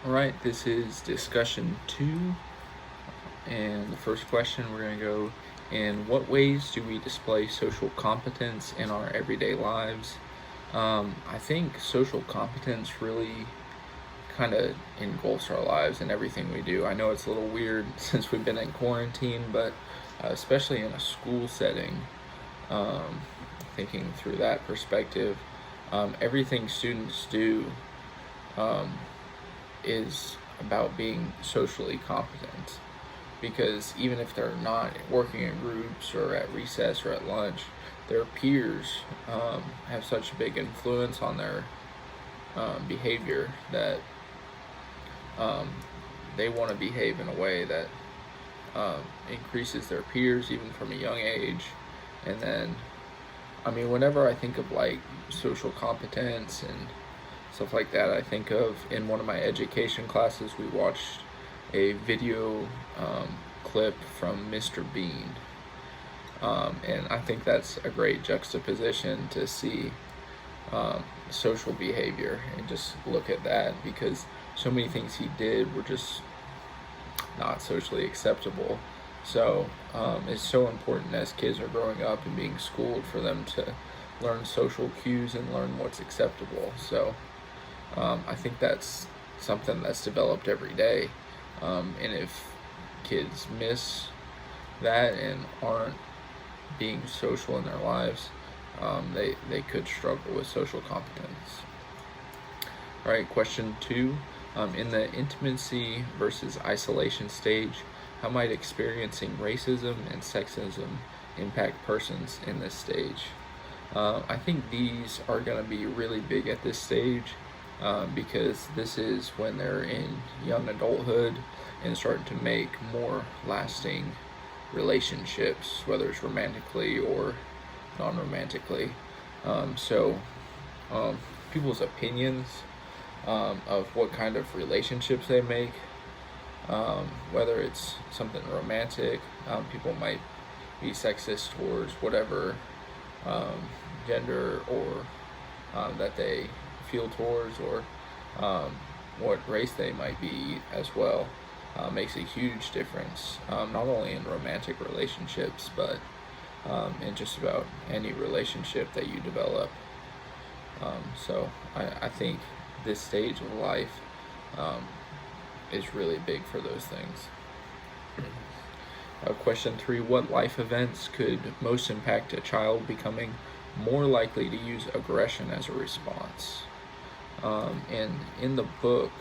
All right, this is discussion 2, and the first question we're going to go: in what ways do we display social competence in our everyday lives? I think social competence really kind of engulfs our lives and everything we do. I know it's a little weird since we've been in quarantine, but especially in a school setting, um, thinking through that perspective, everything students do um, is about being socially competent, because even if they're not working in groups or at recess or at lunch, their peers have such a big influence on their behavior that um, they want to behave in a way that increases their peers even from a young age. And then, I mean, whenever I think of like social competence and stuff like that, I think of, in one of my education classes, we watched a video clip from Mr. Bean. And I think that's a great juxtaposition to see social behavior and just look at that, because so many things he did were just not socially acceptable. So it's so important as kids are growing up and being schooled for them to learn social cues and learn what's acceptable. So I think that's something that's developed every day. And if kids miss that and aren't being social in their lives, they could struggle with social competence. All right, question 2. In the intimacy versus isolation stage, how might experiencing racism and sexism impact persons in this stage? I think these are going to be really big at this stage, because this is when they're in young adulthood and starting to make more lasting relationships, whether it's romantically or non-romantically. So people's opinions of what kind of relationships they make, whether it's something romantic, people might be sexist towards whatever gender or that they feel towards, or what race they might be as well. Makes a huge difference, not only in romantic relationships, but in just about any relationship that you develop. So I think this stage of life is really big for those things. Question 3: what life events could most impact a child becoming more likely to use aggression as a response? And in the book,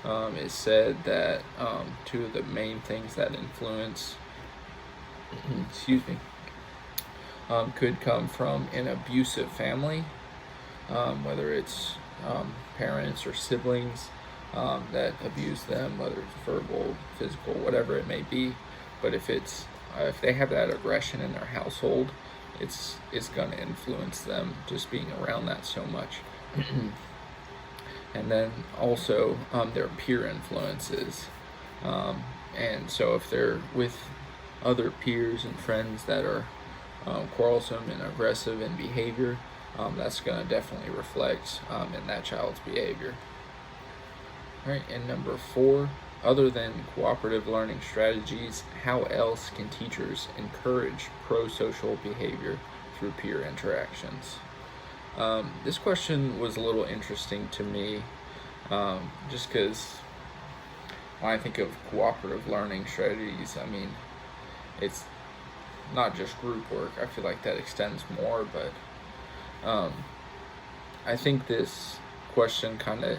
it said that two of the main things that influence excuse me, could come from an abusive family, whether it's parents or siblings that abuse them, whether it's verbal, physical, whatever it may be. But if they have that aggression in their household, it's going to influence them just being around that so much. And then also their peer influences. And so if they're with other peers and friends that are quarrelsome and aggressive in behavior, that's going to definitely reflect in that child's behavior. All right, and number 4, other than cooperative learning strategies, how else can teachers encourage pro-social behavior through peer interactions? This question was a little interesting to me, just because when I think of cooperative learning strategies, I mean, it's not just group work. I feel like that extends more, but I think this question kind of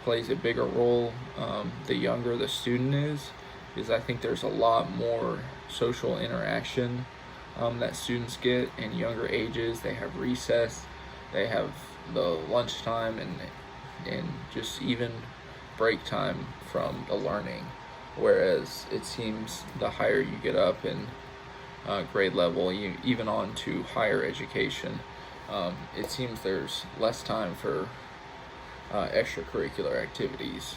plays a bigger role the younger the student is, because I think there's a lot more social interaction that students get in younger ages. They have recess, they have the lunchtime, and just even break time from the learning. Whereas it seems the higher you get up in grade level, even on to higher education, it seems there's less time for extracurricular activities,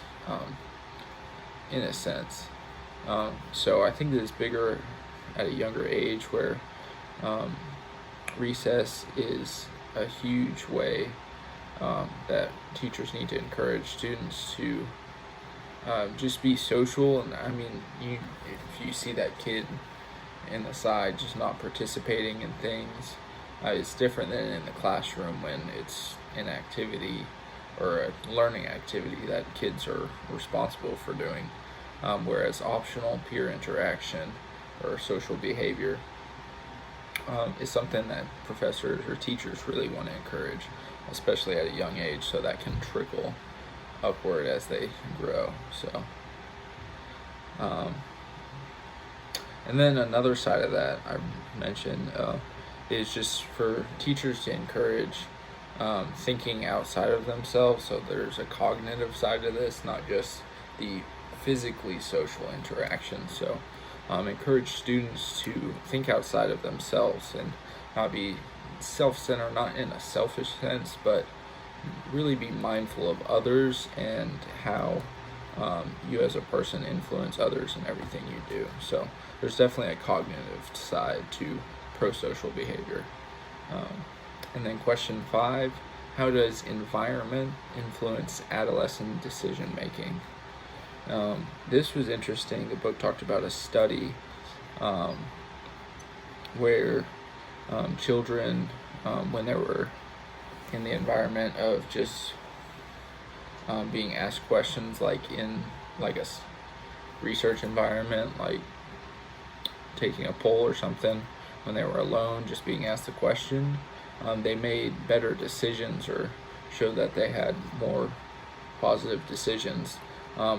in a sense. So I think that it's bigger at a younger age, where recess is a huge way that teachers need to encourage students to just be social. And I mean, if you see that kid in the side just not participating in things, it's different than in the classroom when it's an activity or a learning activity that kids are responsible for doing, whereas optional peer interaction or social behavior is something that professors or teachers really want to encourage, especially at a young age, so that can trickle upward as they grow. So and then another side of that I mentioned is just for teachers to encourage thinking outside of themselves. So there's a cognitive side to this, not just the physically social interaction. So encourage students to think outside of themselves and not be self-centered, not in a selfish sense, but really be mindful of others and how you as a person influence others in everything you do. So there's definitely a cognitive side to pro-social behavior. And then question 5, how does environment influence adolescent decision making? This was interesting. The book talked about a study where children, when they were in the environment of just being asked questions, like in like a research environment, like taking a poll or something, when they were alone just being asked a question, they made better decisions or showed that they had more positive decisions,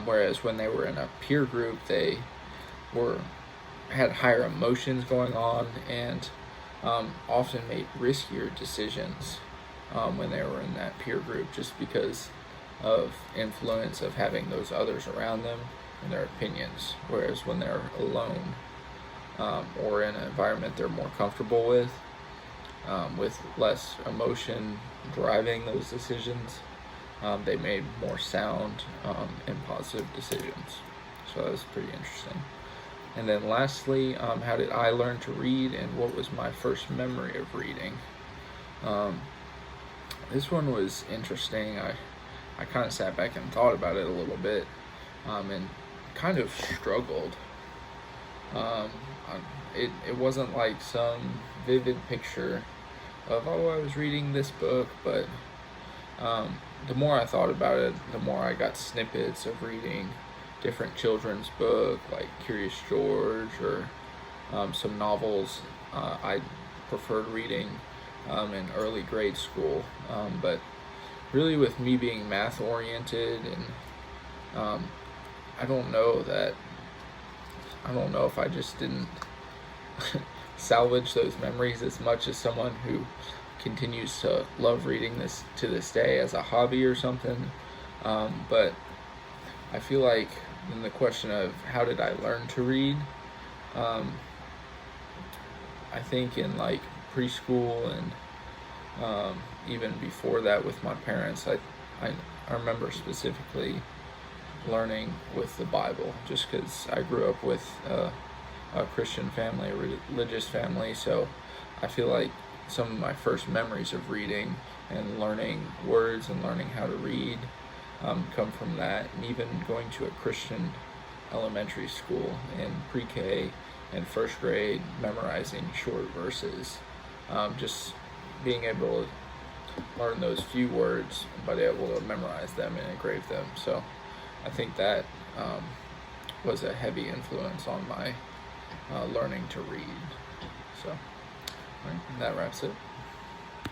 whereas when they were in a peer group, they had higher emotions going on and often made riskier decisions when they were in that peer group, just because of influence of having those others around them and their opinions. Whereas when they're alone or in an environment they're more comfortable with less emotion driving those decisions, they made more sound and positive decisions. So that was pretty interesting. And then lastly, how did I learn to read, and what was my first memory of reading? This one was interesting. I kind of sat back and thought about it a little bit, and kind of struggled. It wasn't like some vivid picture of, oh, I was reading this book, but the more I thought about it, the more I got snippets of reading different children's book, like Curious George, or some novels I preferred reading in early grade school. But really, with me being math oriented, and I don't know if I just didn't salvage those memories as much as someone who continues to love reading this to this day as a hobby or something. But I feel like in the question of how did I learn to read, I think in like preschool and even before that with my parents, I remember specifically learning with the Bible, just because I grew up with a Christian family, a religious family. So I feel like some of my first memories of reading and learning words and learning how to read come from that. And even going to a Christian elementary school in pre-K and first grade, memorizing short verses, just being able to learn those few words but able to memorize them and engrave them. So I think that was a heavy influence on my learning to read. So, all right, that wraps it.